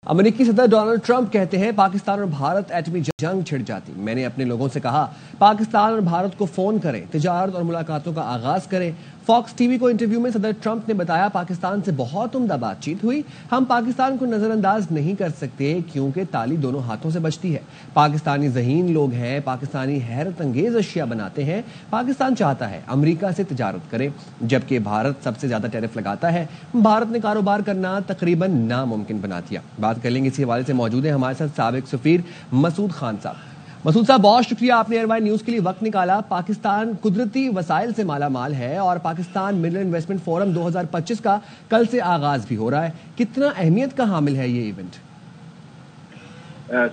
امریکی صدر Donald Trump کہتے ہیں پاکستان اور بھارت ایٹمی جنگ چھڑ جاتی۔ میں نے اپنے لوگوں سے کہا پاکستان اور بھارت کو فون کریں، تجارت اور ملاقاتوں کا آغاز کریں۔ فاکس ٹی وی کو انٹرویو میں صدر ٹرمپ نے بتایا پاکستان سے بہت عمدہ بات چیت ہوئی، ہم پاکستان کو نظر انداز نہیں کر سکتے کیونکہ تالی دونوں ہاتھوں سے بجتی ہے۔ پاکستانی ذہین لوگ ہیں، پاکستانی حیرت انگیز اشیاء بناتے ہیں۔ پاکستان چاہتا ہے امریکہ سے تجارت کرے جبکہ بھارت سب سے زیادہ ٹیرف لگاتا ہے۔ بھارت نے کاروبار کرنا تقریباً ناممکن بنا دیا۔ بات کر لیں گے اسی حوالے سے موجود ہیں ہمارے ساتھ سابق سفیر مسعود خان صاحب۔ مسعود صاحب بہت شکریہ، آپ نے ایئر وائن نیوز کے لیے وقت نکالا۔ پاکستان قدرتی وسائل سے مالا مال ہے اور پاکستان منرل انویسٹمنٹ فورم 2025 کا کل سے آغاز بھی ہو رہا ہے، کتنا اہمیت کا حامل ہے یہ ایونٹ؟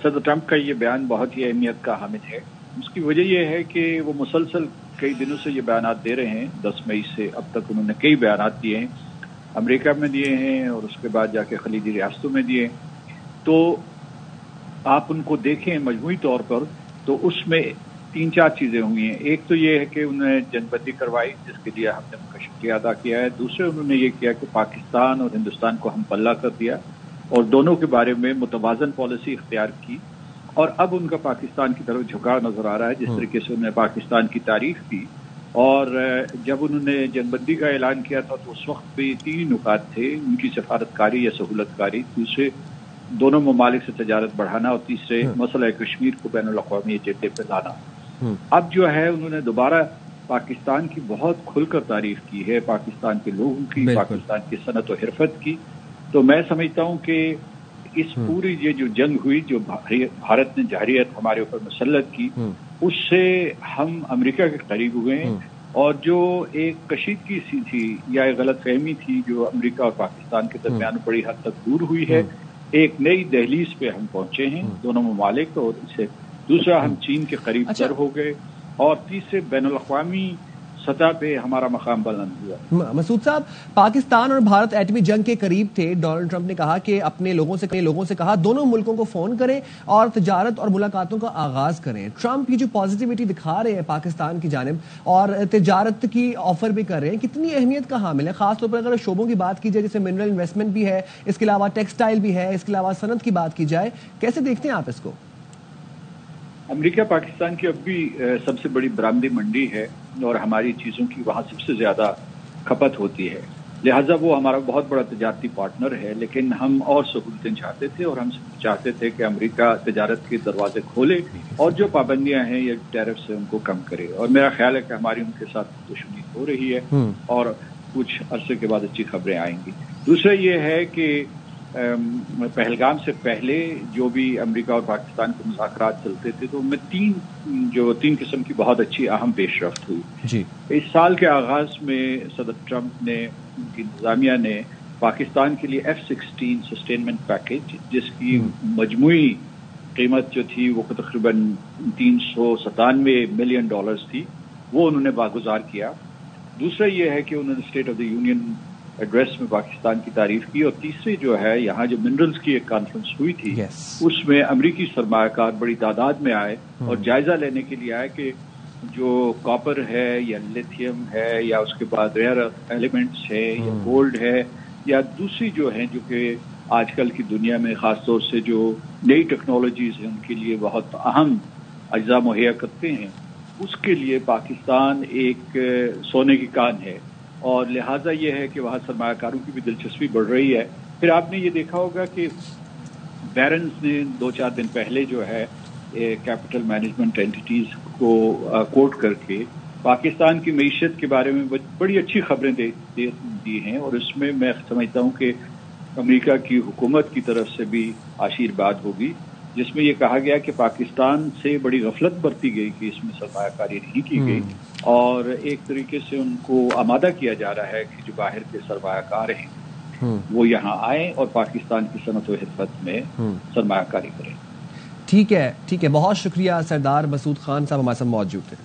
صدر ٹرمپ کا یہ بیان بہت ہی اہمیت کا حامل ہے۔ اس کی وجہ یہ ہے کہ وہ مسلسل کئی دنوں سے یہ بیانات دے رہے ہیں۔ 10 مئی سے اب تک انہوں نے کئی بیانات دیے ہیں، امریکہ میں دیے ہیں اور اس کے بعد جا کے خلیجی ریاستوں میں دیے۔ تو آپ ان کو دیکھیں مجموعی طور پر تو اس میں 3-4 چیزیں ہوئی ہیں۔ ایک تو یہ ہے کہ انہوں نے جنگ بندی کروائی جس کے لیے ہم نے ان کا شکریہ ادا کیا ہے۔ دوسرے انہوں نے یہ کیا کہ پاکستان اور ہندوستان کو ہم پلہ کر دیا اور دونوں کے بارے میں متوازن پالیسی اختیار کی، اور اب ان کا پاکستان کی طرف جھکاؤ نظر آ رہا ہے جس طریقے سے انہوں نے پاکستان کی تعریف کی۔ اور جب انہوں نے جنگ بندی کا اعلان کیا تھا تو اس وقت بھی 3 نکات تھے، ان کی سفارتکاری یا سہولت کاری، دوسرے دونوں ممالک سے تجارت بڑھانا اور تیسرے مسئلہ کشمیر کو بین الاقوامی ایجنڈے پہ لانا۔ اب جو ہے انہوں نے دوبارہ پاکستان کی بہت کھل کر تعریف کی ہے، پاکستان کے لوگوں کی، پاکستان کی صنعت و حرفت کی۔ تو میں سمجھتا ہوں کہ اس پوری یہ جو جنگ ہوئی جو بھارت نے جارحیت ہمارے اوپر مسلط کی، اس سے ہم امریکہ کے قریب ہوئے ہیں، اور جو ایک کشیدگی سی تھی یا ایک غلط فہمی تھی جو امریکہ اور پاکستان کے درمیان بڑی حد تک دور ہوئی ہے، ایک نئی دہلیز پہ ہم پہنچے ہیں دونوں ممالک، اور اسے دوسرا ہم چین کے قریب تر ہو گئے، اور تیسرے بین الاقوامی سطح پہ ہمارا مقام بلند ہوا۔ مسعود صاحب، پاکستان اور بھارت ایٹمی جنگ کے قریب تھے۔ ڈونلڈ ٹرمپ نے کہا کہ اپنے لوگوں سے کہا دونوں ملکوں کو فون کریں اور تجارت اور ملاقاتوں کا آغاز کریں۔ ٹرمپ کی جو پازیٹیوٹی دکھا رہے ہیں پاکستان کی جانب اور تجارت کی آفر بھی کر رہے ہیں، کتنی اہمیت کا حامل ہے؟ خاص طور پر اگر شعبوں کی بات کی جائے جیسے منرل انویسٹمنٹ بھی ہے، اس کے علاوہ ٹیکسٹائل بھی ہے، اس کے علاوہ صنعت کی بات کی جائے، کیسے دیکھتے ہیں آپ اس کو؟ امریکہ پاکستان کی اب بھی سب سے بڑی برآمدی منڈی ہے اور ہماری چیزوں کی وہاں سب سے زیادہ کھپت ہوتی ہے، لہٰذا وہ ہمارا بہت بڑا تجارتی پارٹنر ہے۔ لیکن ہم اور سہولتیں چاہتے تھے اور ہم چاہتے تھے کہ امریکہ تجارت کے دروازے کھولے اور جو پابندیاں ہیں یا ٹیرف سے ان کو کم کرے، اور میرا خیال ہے کہ ہماری ان کے ساتھ دشمنی ہو رہی ہے اور کچھ عرصے کے بعد اچھی خبریں آئیں گی۔ دوسرا یہ ہے کہ پہلگام سے پہلے جو بھی امریکہ اور پاکستان کے مذاکرات چلتے تھے تو ان میں تین قسم کی بہت اچھی اہم پیش رفت ہوئی۔ اس سال کے آغاز میں صدر ٹرمپ نے، ان کی انتظامیہ نے پاکستان کے لیے F-16 سسٹینمنٹ پیکج جس کی مجموعی قیمت جو تھی وہ تقریباً $397 ملین تھی، وہ انہوں نے باگزار کیا۔ دوسرا یہ ہے کہ انہوں نے state of the union address میں پاکستان کی تعریف کی، اور تیسری جو ہے یہاں جو منرلز کی ایک کانفرنس ہوئی تھی اس میں امریکی سرمایہ کار بڑی تعداد میں آئے اور جائزہ لینے کے لیے آئے کہ جو کاپر ہے یا لیتھیم ہے یا اس کے بعد ریئر ایلیمنٹس ہے یا گولڈ ہے یا دوسری جو ہیں جو کہ آج کل کی دنیا میں خاص طور سے جو نئی ٹیکنالوجیز ہیں ان کے لیے بہت اہم اجزاء مہیا کرتے ہیں، اس کے لیے پاکستان ایک سونے کی کان ہے، اور لہٰذا یہ ہے کہ وہاں سرمایہ کاروں کی بھی دلچسپی بڑھ رہی ہے۔ پھر آپ نے یہ دیکھا ہوگا کہ بیرنز نے 2-4 دن پہلے جو ہے کیپٹل مینجمنٹ اینٹیٹیز کو کوٹ کر کے پاکستان کی معیشت کے بارے میں بڑی اچھی خبریں دی ہیں، اور اس میں میں سمجھتا ہوں کہ امریکہ کی حکومت کی طرف سے بھی آشیرواد ہوگی، جس میں یہ کہا گیا کہ پاکستان سے بڑی غفلت برتی گئی کہ اس میں سرمایہ کاری نہیں کی گئی، اور ایک طریقے سے ان کو آمادہ کیا جا رہا ہے کہ جو باہر کے سرمایہ کار ہیں وہ یہاں آئیں اور پاکستان کی صنعت و حرفت میں سرمایہ کاری کریں۔ ٹھیک ہے، بہت شکریہ سردار مسعود خان صاحب ہمارے ساتھ موجود تھے۔